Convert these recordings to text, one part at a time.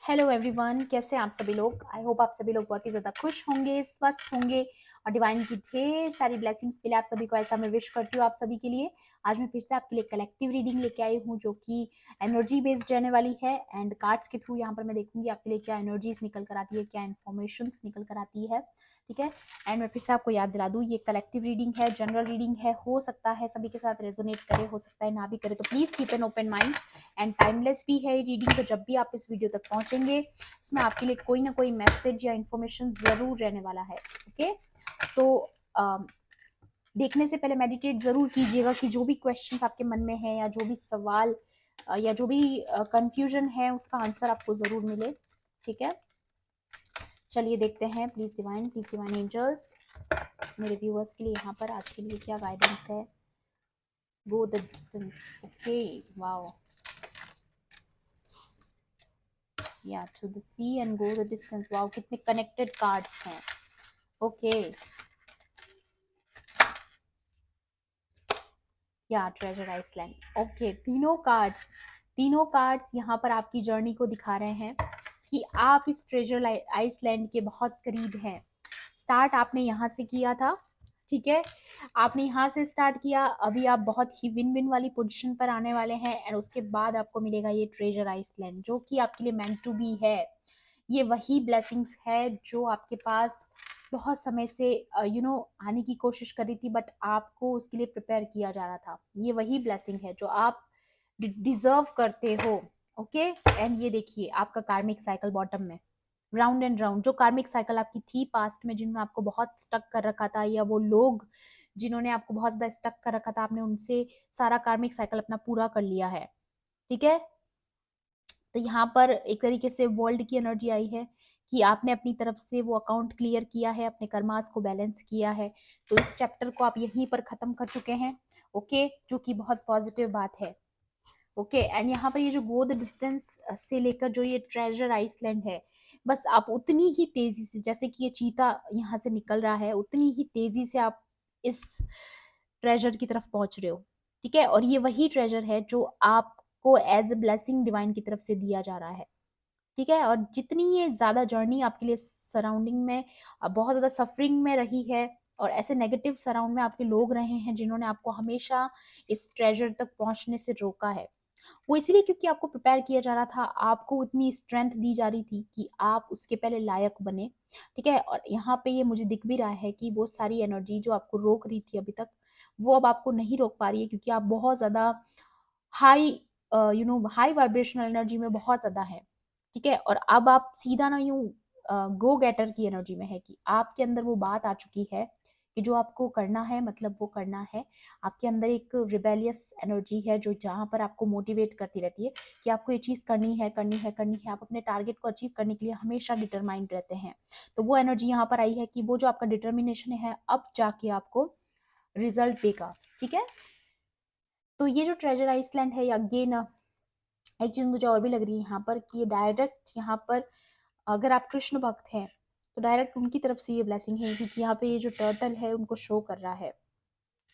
Hello everyone, कैसे हैं आप सभी लोग। आई होप आप सभी लोग बहुत ही ज़्यादा खुश होंगे, स्वस्थ होंगे और डिवाइन की ढेर सारी ब्लेसिंग्स मिले आप सभी को, ऐसा मैं विश करती हूँ आप सभी के लिए। आज मैं फिर से आपके लिए कलेक्टिव रीडिंग लेके आई हूँ जो कि एनर्जी बेस्ड रहने वाली है एंड कार्ड्स के थ्रू यहाँ पर मैं देखूंगी आपके लिए क्या एनर्जीज निकल कर आती है, क्या इन्फॉर्मेशन निकल कर आती है। ठीक है। एंड मैं फिर से आपको याद दिला दूँ, ये कलेक्टिव रीडिंग है, जनरल रीडिंग है, हो सकता है सभी के साथ रेजोनेट करे, हो सकता है ना भी करे, तो please keep an open mind. And timeless भी है रीडिंग, तो जब भी आप इस वीडियो तक पहुंचेंगे इसमें आपके लिए कोई ना कोई मैसेज या इन्फॉर्मेशन जरूर रहने वाला है। ओके, तो देखने से पहले मेडिटेट जरूर कीजिएगा कि जो भी क्वेश्चन आपके मन में है या जो भी सवाल या जो भी कंफ्यूजन है उसका आंसर आपको जरूर मिले। ठीक है, चलिए देखते हैं। प्लीज डिवाइन एंजल्स मेरे व्यूअर्स के लिए यहाँ पर आज के लिए क्या गाइडेंस है। Go the distance. Okay, wow, या to the sea and go the distance. Wow, कितने कनेक्टेड कार्ड्स हैं। ओके, या ट्रेजर आइसलैंड। ओके, तीनों कार्ड्स यहाँ पर आपकी जर्नी को दिखा रहे हैं कि आप इस ट्रेजर आइसलैंड के बहुत करीब हैं। स्टार्ट आपने यहाँ से किया था, ठीक है, आपने यहाँ से स्टार्ट किया, अभी आप बहुत ही विन विन वाली पोजीशन पर आने वाले हैं एंड उसके बाद आपको मिलेगा ये ट्रेजर आइसलैंड जो कि आपके लिए मेंट टू बी है। ये वही ब्लेसिंग्स है जो आपके पास बहुत समय से आने की कोशिश करी थी, बट आपको उसके लिए प्रिपेयर किया जा रहा था। ये वही ब्लेसिंग है जो आप डिजर्व करते हो। ओके, एंड ये देखिए आपका कार्मिक साइकिल बॉटम में, राउंड एंड राउंड। जो कार्मिक साइकिल आपकी थी पास्ट में, जिन्होंने आपको बहुत स्टक कर रखा था, या वो लोग जिन्होंने आपको बहुत ज्यादा स्टक कर रखा था, आपने उनसे सारा कार्मिक साइकिल अपना पूरा कर लिया है। ठीक है, तो यहाँ पर एक तरीके से वर्ल्ड की एनर्जी आई है कि आपने अपनी तरफ से वो अकाउंट क्लियर किया है, अपने कर्मास को बैलेंस किया है, तो इस चैप्टर को आप यहीं पर खत्म कर चुके हैं। ओके, जो कि बहुत पॉजिटिव बात है। ओके, एंड यहाँ पर ये जो गो द डिस्टेंस से लेकर जो ये ट्रेजर आइसलैंड है, बस आप उतनी ही तेजी से, जैसे कि ये चीता यहाँ से निकल रहा है, उतनी ही तेजी से आप इस ट्रेजर की तरफ पहुंच रहे हो। ठीक है, और ये वही ट्रेजर है जो आपको एज ए ब्लेसिंग डिवाइन की तरफ से दिया जा रहा है। ठीक है, और जितनी ये ज्यादा जर्नी आपके लिए सराउंडिंग में बहुत ज्यादा सफरिंग में रही है और ऐसे नेगेटिव सराउंड में आपके लोग रहे हैं जिन्होंने आपको हमेशा इस ट्रेजर तक पहुंचने से रोका है, वो इसलिए क्योंकि आपको प्रिपेयर किया जा रहा था, आपको उतनी स्ट्रेंथ दी जा रही थी कि आप उसके पहले लायक बने। ठीक है, और यहाँ पे ये मुझे दिख भी रहा है कि वो सारी एनर्जी जो आपको रोक रही थी अभी तक, वो अब आपको नहीं रोक पा रही है, क्योंकि आप बहुत ज्यादा हाई हाई वाइब्रेशनल एनर्जी में बहुत ज्यादा है। ठीक है, और अब आप सीधा ना यूं गो गेटर की एनर्जी में है कि आपके अंदर वो बात आ चुकी है कि जो आपको करना है मतलब वो करना है। आपके अंदर एक रिबेलियस एनर्जी है जो जहाँ पर आपको मोटिवेट करती रहती है कि आपको ये चीज़ करनी है, करनी है, करनी है। आप अपने टारगेट को अचीव करने के लिए हमेशा डिटरमाइंड रहते हैं। तो वो एनर्जी यहाँ पर आई है कि वो जो आपका डिटर्मिनेशन है अब जाके आपको रिजल्ट देगा। ठीक है, तो ये जो ट्रेजर आइसलैंड है, अगेन एक चीज मुझे और भी लग रही है यहाँ पर कि ये डायरेक्ट यहाँ पर अगर आप कृष्ण भक्त हैं तो डायरेक्ट उनकी तरफ से ये ब्लेसिंग है, क्योंकि यहाँ पे ये जो टर्टल है उनको शो कर रहा है,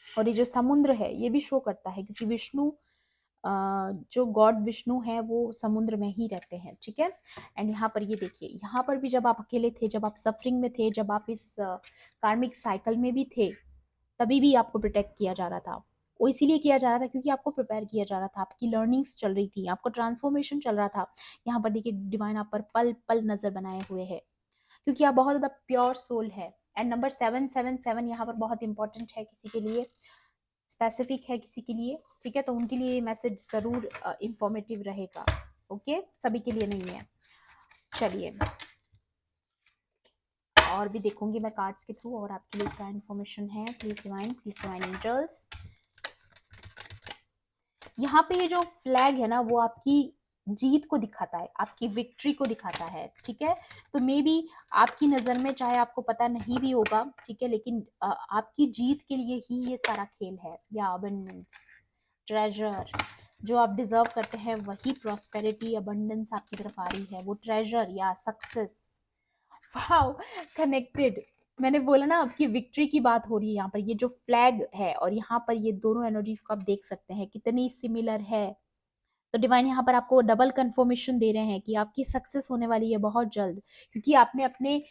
और ये जो समुद्र है ये भी शो करता है, क्योंकि विष्णु जो गॉड विष्णु है वो समुद्र में ही रहते हैं। ठीक है, एंड यहाँ पर ये देखिए, यहाँ पर भी जब आप अकेले थे, जब आप सफरिंग में थे, जब आप इस कार्मिक साइकिल में भी थे, तभी भी आपको प्रोटेक्ट किया जा रहा था। वो इसीलिए किया जा रहा था क्योंकि आपको प्रिपेयर किया जा रहा था, आपकी लर्निंग्स चल रही थी, आपको ट्रांसफॉर्मेशन चल रहा था। यहाँ पर देखिए डिवाइन आप पर पल पल नजर बनाए हुए है, क्योंकि आप बहुत ज्यादा प्योर सोल है। एंड नंबर 777 यहाँ पर बहुत इंपॉर्टेंट है किसी के लिए, स्पेसिफिक है किसी के लिए। ठीक है, तो उनके लिए ये मैसेज जरूर इंफॉर्मेटिव रहेगा। ओके, सभी के लिए नहीं है। चलिए और भी देखूंगी मैं कार्ड्स के थ्रू और आपके लिए क्या इन्फॉर्मेशन है। Please divine angels. यहाँ पे ये जो फ्लैग है ना, वो आपकी जीत को दिखाता है, आपकी विक्ट्री को दिखाता है। ठीक है, तो मे बी आपकी नजर में चाहे आपको पता नहीं भी होगा, ठीक है, लेकिन आपकी जीत के लिए ही ये सारा खेल है। या अबंडेंस, ट्रेजर, जो आप डिजर्व करते हैं वही प्रॉस्पेरिटी अबंडेंस आपकी तरफ आ रही है, वो ट्रेजर या सक्सेस। Wow, connected. मैंने बोला ना आपकी विक्ट्री की बात हो रही है। यहाँ पर ये जो फ्लैग है और यहाँ पर ये दोनों एनर्जीज को आप देख सकते हैं कितनी सिमिलर है। तो डिवाइन यहाँ पर आपको डबल कंफर्मेशन दे रहे हैं कि आपकी सक्सेस होने वाली है बहुत जल्द, क्योंकि आपने अपने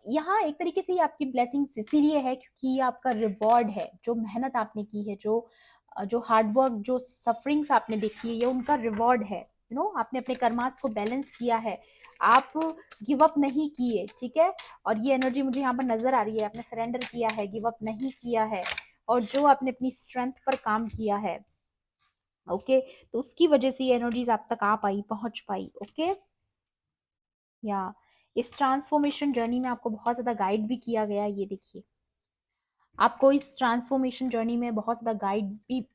यहाँ एक तरीके से ये आपकी ब्लेसिंग्स इसीलिए है क्योंकि ये आपका रिवॉर्ड है, जो मेहनत आपने की है, जो हार्डवर्क, जो सफरिंग्स आपने देखी है, ये उनका रिवॉर्ड है। आपने अपने कर्मास को बैलेंस किया है, आप गिव अप नहीं किए, ठीक है। और ये एनर्जी मुझे यहाँ पर नजर आ रही है, आपने सरेंडर किया है, गिव अप नहीं किया है, और जो आपने अपनी स्ट्रेंथ पर काम किया है, ओके, तो उसकी वजह से ये एनर्जीज आप तक आ पाई, पहुंच पाई, ओके। या इस ट्रांसफॉर्मेशन जर्नी में आपको बहुत ज्यादा गाइड भी किया गया, ये देखिए आपको इस ट्रांसफॉर्मेशन जर्नी में बहुत ज़्यादा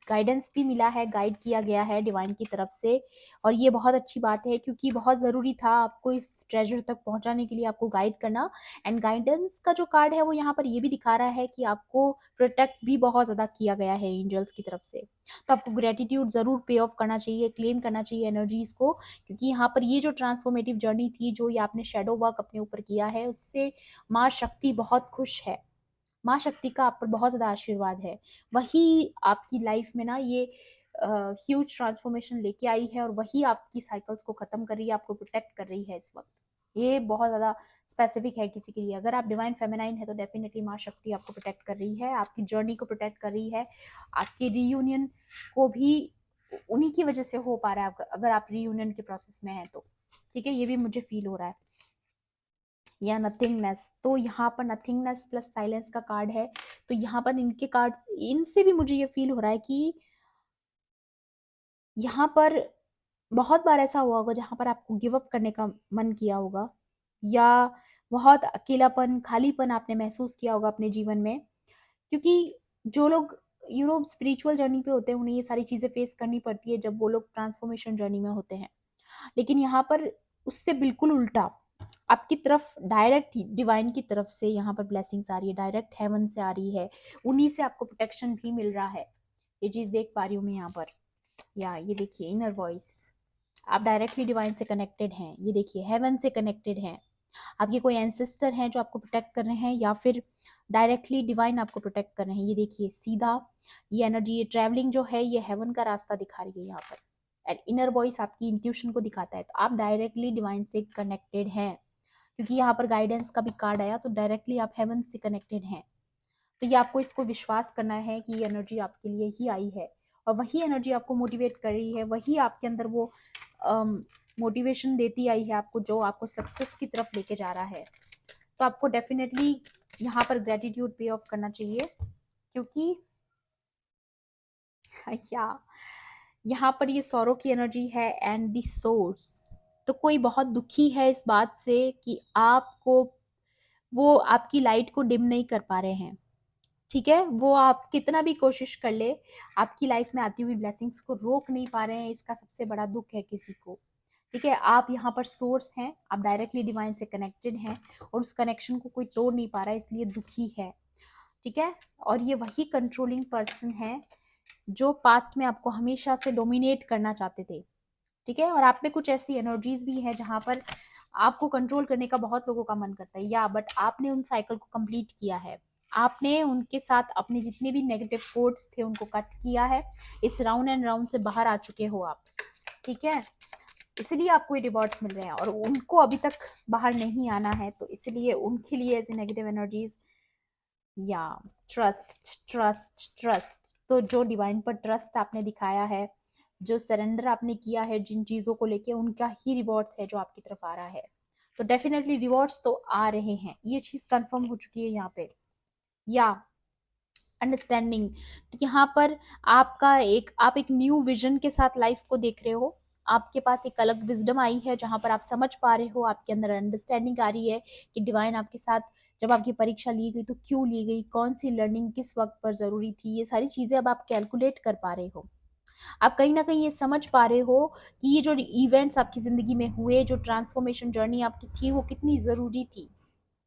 गाइडेंस भी मिला है, गाइड किया गया है डिवाइन की तरफ से। और ये बहुत अच्छी बात है क्योंकि बहुत ज़रूरी था आपको इस ट्रेजर तक पहुंचाने के लिए, आपको गाइड करना। एंड गाइडेंस का जो कार्ड है वो यहाँ पर ये भी दिखा रहा है कि आपको प्रोटेक्ट भी बहुत ज़्यादा किया गया है एंजल्स की तरफ से। तो आपको ग्रेटिट्यूड ज़रूर पे ऑफ करना चाहिए, क्लेम करना चाहिए एनर्जीज को, क्योंकि यहाँ पर ये जो ट्रांसफॉर्मेटिव जर्नी थी, जो ये आपने शेडो वर्क अपने ऊपर किया है, उससे माँ शक्ति बहुत खुश है। माँ शक्ति का आप पर बहुत ज़्यादा आशीर्वाद है। वही आपकी लाइफ में ना ये ह्यूज ट्रांसफॉर्मेशन लेके आई है, और वही आपकी साइकिल्स को ख़त्म कर रही है, आपको प्रोटेक्ट कर रही है इस वक्त। ये बहुत ज़्यादा स्पेसिफिक है किसी के लिए। अगर आप डिवाइन फेमिनाइन है तो डेफिनेटली माँ शक्ति आपको प्रोटेक्ट कर रही है, आपकी जर्नी को प्रोटेक्ट कर रही है, आपकी रीयूनियन को भी उन्हीं की वजह से हो पा रहा है, अगर आप रीयूनियन के प्रोसेस में हैं तो, ठीक है। ये भी मुझे फील हो रहा है। या नथिंगनेस, तो यहाँ पर नथिंगनेस प्लस साइलेंस का कार्ड है। तो यहाँ पर इनके कार्ड, इनसे भी मुझे ये फील हो रहा है कि यहाँ पर बहुत बार ऐसा हुआ होगा जहाँ पर आपको गिव अप करने का मन किया होगा, या बहुत अकेलापन, खालीपन आपने महसूस किया होगा अपने जीवन में, क्योंकि जो लोग स्पिरिचुअल जर्नी पे होते हैं उन्हें ये सारी चीजें फेस करनी पड़ती है जब वो लोग ट्रांसफॉर्मेशन जर्नी में होते हैं। लेकिन यहाँ पर उससे बिल्कुल उल्टा, आपकी तरफ डायरेक्ट डिवाइन की तरफ से यहाँ पर ब्लेसिंग्स आ रही है, डायरेक्ट हेवन से आ रही है, उन्हीं से आपको प्रोटेक्शन भी मिल रहा है। ये चीज देख पा रही हूँ मैं यहाँ पर। या ये देखिए इनर वॉइस, आप डायरेक्टली डिवाइन से कनेक्टेड हैं, ये देखिए हेवन से कनेक्टेड हैं, आपके कोई एंसेस्टर हैं जो आपको प्रोटेक्ट कर रहे हैं, या फिर डायरेक्टली डिवाइन आपको प्रोटेक्ट कर रहे हैं। ये देखिए सीधा ये एनर्जी, ये ट्रैवलिंग जो है ये हेवन का रास्ता दिखा रही है यहाँ पर। एंड इनर वॉइस आपकी इंट्यूशन को दिखाता है, तो आप डायरेक्टली डिवाइन से कनेक्टेड हैं, क्योंकि यहाँ पर गाइडेंस का भी कार्ड आया, तो डायरेक्टली आप हेवन से कनेक्टेड हैं। तो ये आपको इसको विश्वास करना है कि ये एनर्जी आपके लिए ही आई है, और वही एनर्जी आपको मोटिवेट कर रही है, वही आपके अंदर वो मोटिवेशन देती आई है आपको, जो आपको सक्सेस की तरफ लेके जा रहा है। तो आपको डेफिनेटली यहाँ पर ग्रेटिट्यूड पे ऑफ करना चाहिए, क्योंकि या यहाँ पर ये सौरों की एनर्जी है एंड दी सोर्स। तो कोई बहुत दुखी है इस बात से कि आपको, वो आपकी लाइट को डिम नहीं कर पा रहे हैं, ठीक है। वो आप कितना भी कोशिश कर ले, आपकी लाइफ में आती हुई ब्लेसिंग्स को रोक नहीं पा रहे हैं, इसका सबसे बड़ा दुख है किसी को, ठीक है। आप यहाँ पर सोर्स हैं, आप डायरेक्टली डिवाइन से कनेक्टेड हैं, और उस कनेक्शन को कोई तोड़ नहीं पा रहा है, इसलिए दुखी है, ठीक है। और ये वही कंट्रोलिंग पर्सन है जो पास्ट में आपको हमेशा से डोमिनेट करना चाहते थे, ठीक है। और आप में कुछ ऐसी एनर्जीज भी है जहां पर आपको कंट्रोल करने का बहुत लोगों का मन करता है, या बट आपने उन साइकिल को कंप्लीट किया है, आपने उनके साथ अपने जितने भी नेगेटिव कोड्स थे उनको कट किया है, इस राउंड एंड राउंड से बाहर आ चुके हो आप, ठीक है। इसलिए आपको ये रिवॉर्ड्स मिल रहे हैं, और उनको अभी तक बाहर नहीं आना है, तो इसलिए उनके लिए ऐसी नेगेटिव एनर्जीज। या ट्रस्ट ट्रस्ट ट्रस्ट, तो जो डिवाइन पर ट्रस्ट आपने दिखाया है, जो सरेंडर आपने किया है जिन चीज़ों को लेके, उनका ही रिवॉर्ड्स है जो आपकी तरफ आ रहा है। तो डेफिनेटली रिवॉर्ड्स तो आ रहे हैं, ये चीज़ कंफर्म हो चुकी है यहाँ पे। या अंडरस्टैंडिंग, तो यहाँ पर आप एक न्यू विजन के साथ लाइफ को देख रहे हो, आपके पास एक अलग विजडम आई है जहां पर आप समझ पा रहे हो, आपके अंदर अंडरस्टैंडिंग आ रही है कि डिवाइन आपके साथ जब आपकी परीक्षा ली गई तो क्यों ली गई, कौन सी लर्निंग किस वक्त पर जरूरी थी, ये सारी चीजें अब आप कैलकुलेट कर पा रहे हो। आप कहीं ना कहीं ये समझ पा रहे हो कि ये जो इवेंट्स आपकी जिंदगी में हुए, जो ट्रांसफॉर्मेशन जर्नी आपकी थी, वो कितनी जरूरी थी।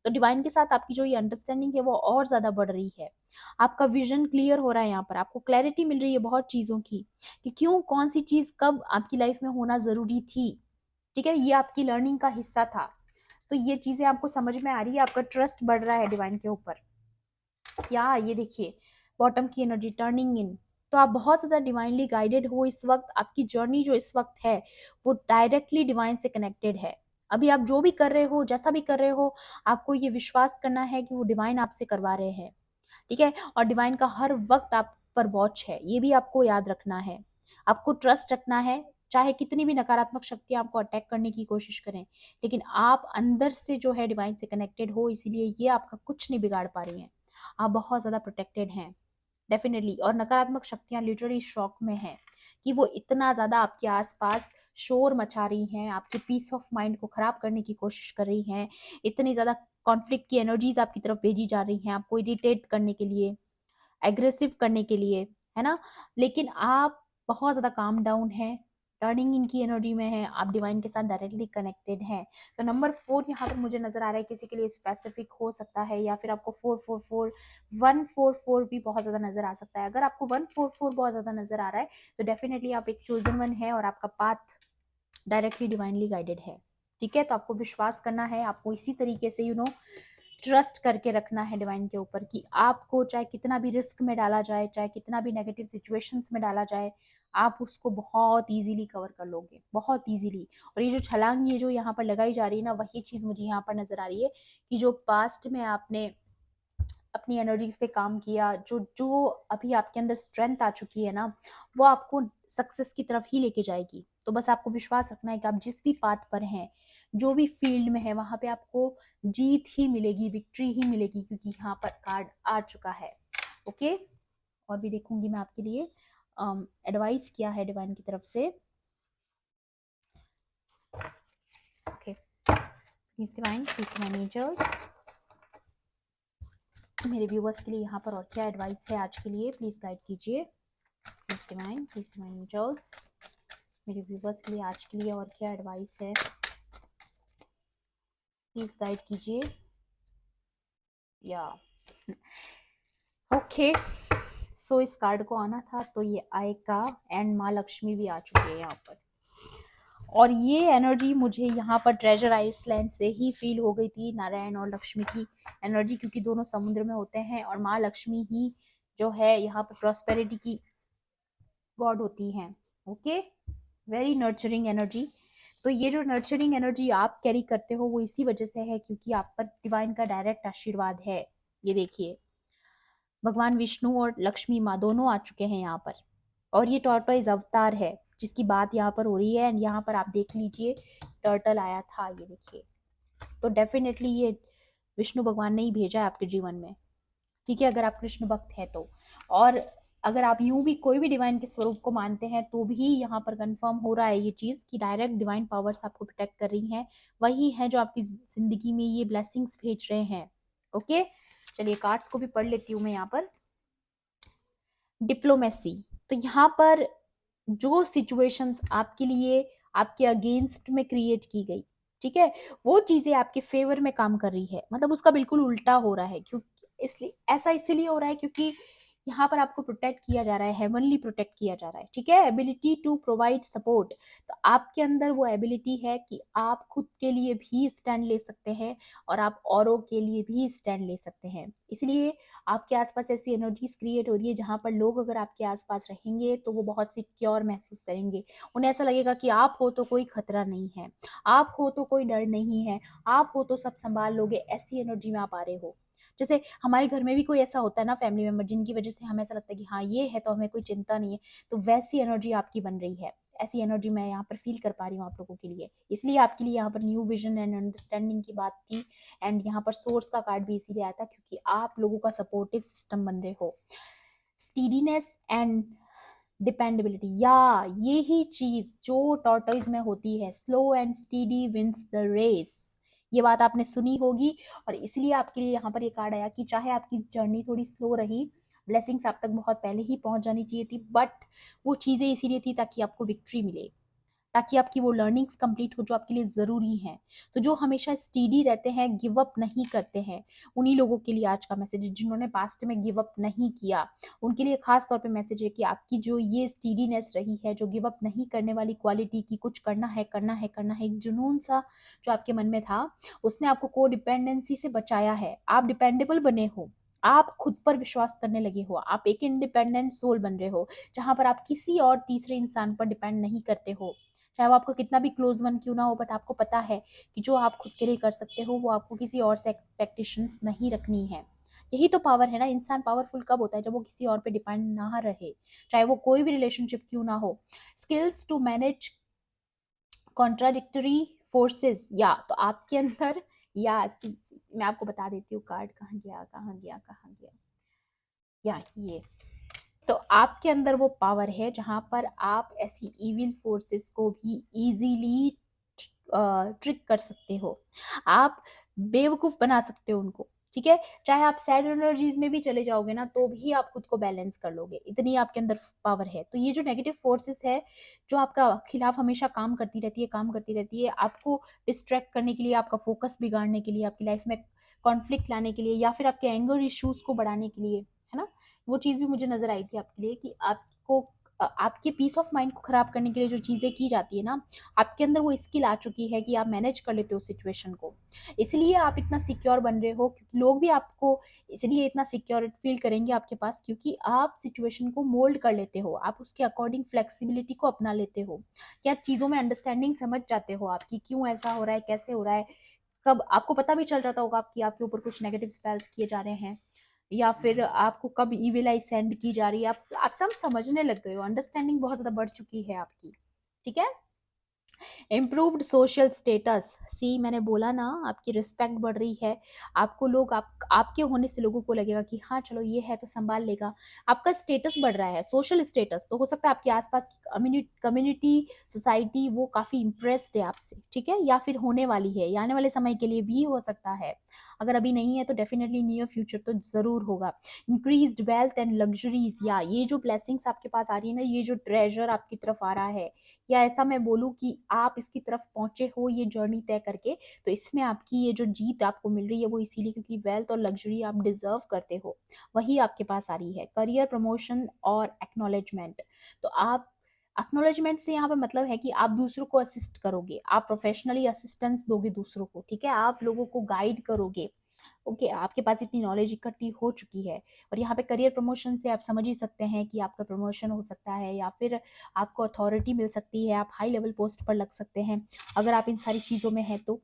तो डिवाइन के साथ आपकी जो ये अंडरस्टैंडिंग है वो और ज्यादा बढ़ रही है, आपका विजन क्लियर हो रहा है, यहाँ पर आपको क्लैरिटी मिल रही है बहुत चीजों की, कि क्यों कौन सी चीज कब आपकी लाइफ में होना जरूरी थी, ठीक है। ये आपकी लर्निंग का हिस्सा था, तो ये चीजें आपको समझ में आ रही है, आपका ट्रस्ट बढ़ रहा है डिवाइन के ऊपर। या ये देखिए बॉटम की एनर्जी टर्निंग इन, तो आप बहुत ज़्यादा डिवाइनली गाइडेड हो इस वक्त। आपकी जर्नी जो इस वक्त है वो डायरेक्टली डिवाइन से कनेक्टेड है। अभी आप जो भी कर रहे हो, जैसा भी कर रहे हो, आपको ये विश्वास करना है कि वो डिवाइन आपसे करवा रहे हैं, ठीक है। और डिवाइन का हर वक्त आप पर वॉच है, ये भी आपको याद रखना है। आपको ट्रस्ट रखना है, चाहे कितनी भी नकारात्मक शक्तियां आपको अटैक करने की कोशिश करें, लेकिन आप अंदर से जो है डिवाइन से कनेक्टेड हो, इसीलिए ये आपका कुछ नहीं बिगाड़ पा रही हैं। आप बहुत ज़्यादा प्रोटेक्टेड हैं डेफिनेटली। और नकारात्मक शक्तियां लिटरली शॉक में हैं कि वो इतना ज़्यादा आपके आसपास शोर मचा रही हैं, आपके पीस ऑफ माइंड को खराब करने की कोशिश कर रही हैं। इतनी ज़्यादा कॉन्फ्लिक्ट की एनर्जीज आपकी तरफ भेजी जा रही हैं, आपको इरिटेट करने के लिए, एग्रेसिव करने के लिए, है ना। लेकिन आप बहुत ज़्यादा काम डाउन हैं, टर्निंग इनकी एनर्जी में है, आप डिवाइन के साथ डायरेक्टली कनेक्टेड हैं। तो नंबर 4 यहाँ पर मुझे नज़र आ रहा है, किसी के लिए स्पेसिफिक हो सकता है, या फिर आपको 444 144 भी बहुत ज़्यादा नज़र आ सकता है। अगर आपको 144 बहुत ज़्यादा नज़र आ रहा है तो डेफिनेटली आप एक चोजन वन है और आपका पाथ डायरेक्टली डिवाइनली गाइडेड है, ठीक है। तो आपको विश्वास करना है, आपको इसी तरीके से ट्रस्ट करके रखना है डिवाइन के ऊपर कि आपको चाहे कितना भी रिस्क में डाला जाए, चाहे कितना भी नेगेटिव सिचुएशंस में डाला जाए, आप उसको बहुत इजीली कवर कर लोगे, बहुत इजीली। और ये जो छलांग ये जो यहाँ पर लगाई जा रही है ना, वही चीज़ मुझे यहाँ पर नज़र आ रही है कि जो पास्ट में आपने अपनी एनर्जीज पे काम किया, जो जो अभी आपके अंदर स्ट्रेंथ आ चुकी है ना, वो आपको सक्सेस की तरफ ही लेके जाएगी। तो बस आपको विश्वास रखना है कि आप जिस भी पाथ पर हैं, जो भी फील्ड में है, वहां पे आपको जीत ही मिलेगी, विक्ट्री ही मिलेगी, क्योंकि यहाँ पर कार्ड आ चुका है। ओके, और भी देखूंगी मैं आपके लिए एडवाइस क्या है डिवाइन की तरफ से। ओके, प्लीज डिवाइन एंजल्स, मेरे व्यूवर्स के लिए यहाँ पर और क्या एडवाइस है आज के लिए, प्लीज गाइड कीजिए। प्लीज डिवाइन एंजल्स, मेरे व्यूवर्स के लिए आज के लिए और क्या एडवाइस है, प्लीज गाइड कीजिए। या ओके, सो इस कार्ड को आना था तो ये आएगा, एंड माँ लक्ष्मी भी आ चुकी है यहाँ पर। और ये एनर्जी मुझे यहाँ पर ट्रेजर आइसलैंड से ही फील हो गई थी, नारायण और लक्ष्मी की एनर्जी, क्योंकि दोनों समुद्र में होते हैं और माँ लक्ष्मी ही जो है यहाँ पर प्रॉस्पेरिटी की गॉड होती हैं। Okay, very nurturing energy. तो ये जो नर्चरिंग एनर्जी आप कैरी करते हो वो इसी वजह से है क्योंकि आप पर डिवाइन का डायरेक्ट आशीर्वाद है। ये देखिए, भगवान विष्णु और लक्ष्मी माँ दोनों आ चुके हैं यहाँ पर, और ये टॉर्टोइज अवतार है जिसकी बात यहाँ पर हो रही है। एंड यहाँ पर आप देख लीजिए, टर्टल आया था, ये देखिए। तो डेफिनेटली ये विष्णु भगवान ने ही भेजा है आपके जीवन में, ठीक है, अगर आप कृष्ण भक्त है तो। और अगर आप यूं भी कोई भी डिवाइन के स्वरूप को मानते हैं तो भी यहाँ पर कंफर्म हो रहा है ये चीज कि डायरेक्ट डिवाइन पावर्स आपको प्रोटेक्ट कर रही हैं, वही है जो आपकी जिंदगी में ये ब्लेसिंग्स भेज रहे हैं। ओके, चलिए कार्ड्स को भी पढ़ लेती हूँ मैं यहाँ पर। डिप्लोमेसी, तो यहाँ पर जो सिचुएशंस आपके लिए आपके अगेंस्ट में क्रिएट की गई, ठीक है, वो चीजें आपके फेवर में काम कर रही है, मतलब उसका बिल्कुल उल्टा हो रहा है। क्योंकि इसलिए ऐसा इसीलिए हो रहा है क्योंकि यहाँ पर आपको प्रोटेक्ट किया जा रहा है, हेवनली प्रोटेक्ट किया जा रहा है, ठीक है। एबिलिटी टू प्रोवाइड सपोर्ट, तो आपके अंदर वो एबिलिटी है कि आप खुद के लिए भी स्टैंड ले सकते हैं और आप औरों के लिए भी स्टैंड ले सकते हैं। इसलिए आपके आसपास ऐसी एनर्जीज क्रिएट हो रही है जहाँ पर लोग अगर आपके आसपास रहेंगे तो वो बहुत सिक्योर महसूस करेंगे। उन्हें ऐसा लगेगा कि आप हो तो कोई खतरा नहीं है, आप हो तो कोई डर नहीं है, आप हो तो सब संभाल लोगे, ऐसी एनर्जी में आप आ रहे हो। जैसे हमारे घर में भी कोई ऐसा होता है ना, फैमिली मेंबर, जिनकी वजह से हमें ऐसा लगता है कि हाँ ये है तो हमें कोई चिंता नहीं है, तो वैसी एनर्जी आपकी बन रही है। ऐसी एनर्जी मैं यहाँ पर फील कर पा रही हूँ आप लोगों के लिए, इसलिए आपके लिए यहाँ पर न्यू विजन एंड अंडरस्टैंडिंग की बात थी। एंड यहाँ पर सोर्स का कार्ड भी इसीलिए आया था क्योंकि आप लोगों का सपोर्टिव सिस्टम बन रहे हो। स्टीडीनेस एंड डिपेंडेबिलिटी, या ये ही चीज जो टॉर्टोइज में होती है, slow and steady wins the race, ये बात आपने सुनी होगी। और इसलिए आपके लिए यहाँ पर ये कार्ड आया कि चाहे आपकी जर्नी थोड़ी स्लो रही, ब्लेसिंग्स आप तक बहुत पहले ही पहुंच जानी चाहिए थी, बट वो चीजें इसीलिए थी ताकि आपको विक्ट्री मिले, ताकि आपकी वो लर्निंग्स कंप्लीट हो जो आपके लिए ज़रूरी हैं। तो जो हमेशा स्टीडी रहते हैं, गिव अप नहीं करते हैं, उन्हीं लोगों के लिए आज का मैसेज है। जिन्होंने पास्ट में गिव अप नहीं किया उनके लिए खास तौर पे मैसेज है कि आपकी जो ये स्टीडीनेस रही है, जो गिव अप नहीं करने वाली क्वालिटी की, कुछ करना है करना है करना है, एक जुनून सा जो आपके मन में था, उसने आपको को डिपेंडेंसी से बचाया है। आप डिपेंडेबल बने हो, आप खुद पर विश्वास करने लगे हो, आप एक इंडिपेंडेंट सोल बन रहे हो, जहां पर आप किसी और तीसरे इंसान पर डिपेंड नहीं करते हो, चाहे वो आपका कितना भी क्लोज वन क्यों ना हो, बट आपको पता है कि जो आप खुद के लिए कर सकते हो वो आपको किसी और से एक्सपेक्टेशंस नहीं रखनी है। यही तो पावर है ना। इंसान पावरफुल कब होता है? जब वो किसी और पे डिपेंड ना रहे, चाहे वो कोई भी रिलेशनशिप क्यों ना हो। Skills to manage contradictory forces, या तो आपके अंदर, या मैं आपको बता देती हूँ कार्ड कहाँ गया कहाँ गया कहाँ गया, या ये, तो आपके अंदर वो पावर है जहां पर आप ऐसी इविल फोर्सेस को भी इजीली ट्रिक कर सकते हो, आप बेवकूफ बना सकते हो उनको। ठीक है, चाहे आप सैड एनर्जीज में भी चले जाओगे ना तो भी आप खुद को बैलेंस कर लोगे, इतनी आपके अंदर पावर है। तो ये जो नेगेटिव फोर्सेस है जो आपका खिलाफ हमेशा काम करती रहती है, काम करती रहती है, आपको डिस्ट्रैक्ट करने के लिए, आपका फोकस बिगाड़ने के लिए, आपकी लाइफ में कॉन्फ्लिक्ट लाने के लिए, या फिर आपके एंगर इश्यूज को बढ़ाने के लिए, है ना। वो चीज़ भी मुझे नज़र आई थी आपके लिए कि आपको आपके पीस ऑफ माइंड को ख़राब करने के लिए जो चीज़ें की जाती है ना, आपके अंदर वो स्किल आ चुकी है कि आप मैनेज कर लेते हो सिचुएशन को। इसलिए आप इतना सिक्योर बन रहे हो, क्योंकि लोग भी आपको इसलिए इतना सिक्योर फील करेंगे आपके पास, क्योंकि आप सिचुएशन को मोल्ड कर लेते हो, आप उसके अकॉर्डिंग फ्लेक्सिबिलिटी को अपना लेते हो, कि आप चीज़ों में अंडरस्टैंडिंग समझ जाते हो आपकी क्यों ऐसा हो रहा है, कैसे हो रहा है। कब आपको पता भी चल जाता होगा आपकी आपके ऊपर कुछ नेगेटिव स्पेल्स किए जा रहे हैं, या फिर आपको कब ईविल आई सेंड की जा रही है, आप सब समझने लग गए हो, अंडरस्टैंडिंग बहुत ज्यादा बढ़ चुकी है आपकी। ठीक है। इम्प्रूव्ड सोशल स्टेटस, सी मैंने बोला ना, आपकी रिस्पेक्ट बढ़ रही है, आपको लोग आपके होने से लोगों को लगेगा कि हाँ चलो ये है तो संभाल लेगा, आपका स्टेटस बढ़ रहा है, सोशल स्टेटस। तो हो सकता है आपके आसपास की कम्युनिटी सोसाइटी वो काफी इम्प्रेस्ड है आपसे, ठीक है, या फिर होने वाली है, या आने वाले समय के लिए भी हो सकता है। अगर अभी नहीं है तो डेफिनेटली नियर फ्यूचर तो जरूर होगा। इंक्रीज्ड वेल्थ एंड लग्जरीज, या ये जो ब्लेसिंग्स आपके पास आ रही है ना, ये जो ट्रेजर आपकी तरफ आ रहा है, या ऐसा मैं बोलूँ कि आप इसकी तरफ पहुंचे हो ये जर्नी तय करके, तो इसमें आपकी ये जो जीत आपको मिल रही है वो इसीलिए क्योंकि वेल्थ और लग्जरी आप डिजर्व करते हो, वही आपके पास आ रही है। करियर प्रमोशन और एक्नॉलेजमेंट, तो आप एक्नॉलेजमेंट से यहाँ पे मतलब है कि आप दूसरों को असिस्ट करोगे, आप प्रोफेशनली असिस्टेंस दोगे दूसरों को, ठीक है, आप लोगों को गाइड करोगे। ओके, आपके पास इतनी नॉलेज इकट्ठी हो चुकी है। और यहाँ पे करियर प्रमोशन से आप समझ ही सकते हैं कि आपका प्रमोशन हो सकता है, या फिर आपको अथॉरिटी मिल सकती है, आप हाई लेवल पोस्ट पर लग सकते हैं अगर आप इन सारी चीज़ों में हैं तो।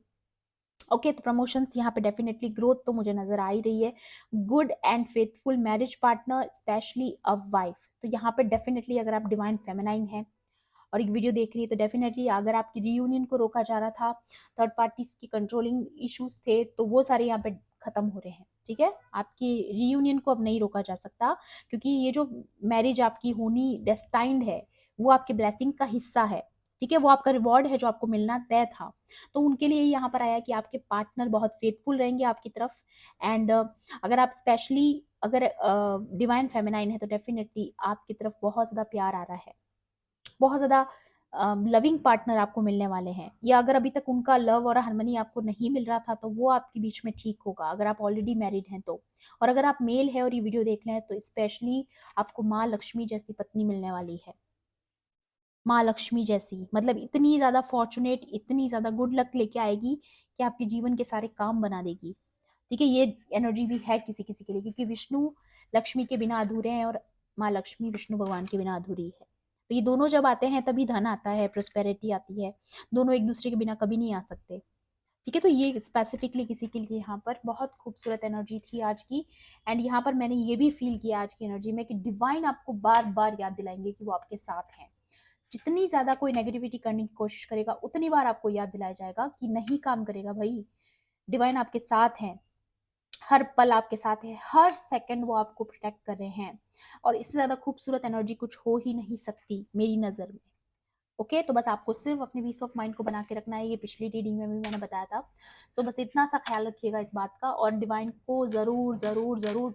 ओके, तो प्रमोशंस यहाँ पे डेफिनेटली, ग्रोथ तो मुझे नजर आ ही रही है। Good and faithful marriage partner, specially a wife, तो यहाँ पे डेफिनेटली अगर आप डिवाइन फेमिनाइन है और एक वीडियो देख रही है तो डेफिनेटली अगर आपकी रीयूनियन को रोका जा रहा था, थर्ड पार्टीज की कंट्रोलिंग इश्यूज थे, तो वो सारे यहाँ पे खत्म हो रहे हैं। ठीक है, आपकी रीयूनियन को अब नहीं रोका जा सकता, क्योंकि ये जो मैरिज आपकी होनी डेस्टाइंड है वो आपके ब्लेसिंग का हिस्सा है। ठीक है, वो आपका रिवॉर्ड है जो आपको मिलना तय था। तो उनके लिए यहाँ पर आया कि आपके पार्टनर बहुत फेथफुल रहेंगे आपकी तरफ। एंड अगर आप स्पेशली अगर डिवाइन फेमिनाइन है तो डेफिनेटली आपकी तरफ बहुत ज़्यादा प्यार आ रहा है, बहुत ज़्यादा लविंग पार्टनर आपको मिलने वाले हैं, या अगर अभी तक उनका लव और हार्मनी आपको नहीं मिल रहा था तो वो आपके बीच में ठीक होगा, अगर आप ऑलरेडी मैरिड हैं तो। और अगर आप मेल है और ये वीडियो देख रहे हैं तो स्पेशली आपको माँ लक्ष्मी जैसी पत्नी मिलने वाली है। माँ लक्ष्मी जैसी मतलब इतनी ज़्यादा फॉर्चुनेट, इतनी ज़्यादा गुड लक लेके आएगी कि आपके जीवन के सारे काम बना देगी। ठीक है, ये एनर्जी भी है किसी किसी के लिए, क्योंकि विष्णु लक्ष्मी के बिना अधूरे हैं और माँ लक्ष्मी विष्णु भगवान के बिना अधूरी है। तो ये दोनों जब आते हैं तभी धन आता है, प्रोस्पेरिटी आती है, दोनों एक दूसरे के बिना कभी नहीं आ सकते। ठीक है, तो ये स्पेसिफिकली किसी के लिए यहाँ पर बहुत खूबसूरत एनर्जी थी आज की। एंड यहाँ पर मैंने ये भी फील किया आज की एनर्जी में कि डिवाइन आपको बार बार याद दिलाएंगे कि वो आपके साथ हैं। जितनी ज्यादा कोई नेगेटिविटी करने की कोशिश करेगा उतनी बार आपको याद दिलाया जाएगा कि नहीं काम करेगा भाई, डिवाइन आपके साथ हैं, हर पल आपके साथ है, हर सेकंड वो आपको प्रोटेक्ट कर रहे हैं। और इससे ज्यादा खूबसूरत एनर्जी कुछ हो ही नहीं सकती मेरी नजर में। ओके, तो बस आपको सिर्फ अपनी पीस ऑफ माइंड को बना के रखना है, ये पिछली रीडिंग में भी मैंने बताया था। तो बस इतना सा ख्याल रखिएगा इस बात का, और डिवाइन को जरूर जरूर जरूर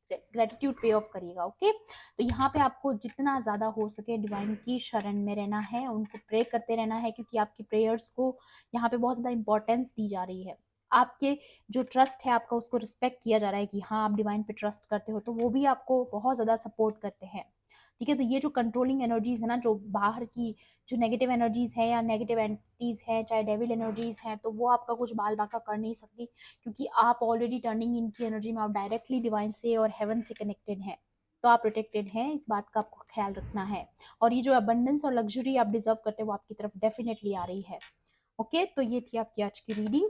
ग्रेटिट्यूड पे ऑफ करिएगा। ओके, तो यहाँ पे आपको जितना ज्यादा हो सके डिवाइन की शरण में रहना है, उनको प्रे करते रहना है, क्योंकि आपकी प्रेयर्स को यहाँ पे बहुत ज्यादा इंपॉर्टेंस दी जा रही है। आपके जो ट्रस्ट है आपका उसको रिस्पेक्ट किया जा रहा है कि हाँ आप डिवाइन पे ट्रस्ट करते हो, तो वो भी आपको बहुत ज्यादा सपोर्ट करते हैं। ठीक है। तो ये जो कंट्रोलिंग एनर्जीज है ना, जो बाहर की जो नेगेटिव एनर्जीज है या नेगेटिव एंटिटीज है, चाहे डेविल एनर्जीज हैं, तो वो आपका कुछ बाल बाका कर नहीं सकती, क्योंकि आप ऑलरेडी टर्निंग इनकी एनर्जी में आप डायरेक्टली डिवाइन से और हेवन से कनेक्टेड हैं। तो आप प्रोटेक्टेड हैं, इस बात का आपको ख्याल रखना है। और ये जो अबंडेंस और लग्जरी आप डिजर्व करते हैं वो आपकी तरफ डेफिनेटली आ रही है। ओके, तो ये थी आपकी आज की रीडिंग।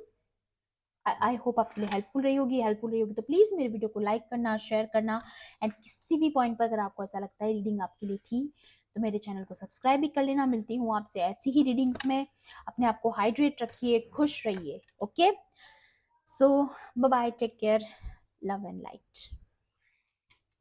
आई होप आपके लिए हेल्पफुल रही होगी। हेल्पफुल रही होगी तो प्लीज़ मेरे वीडियो को लाइक करना, शेयर करना, एंड किसी भी पॉइंट पर अगर आपको ऐसा लगता है रीडिंग आपके लिए थी तो मेरे चैनल को सब्सक्राइब भी कर लेना। मिलती हूँ आपसे ऐसी ही रीडिंग्स में। अपने आप को हाइड्रेट रखिए, खुश रहिए। Okay, so bye bye, take care, love and light.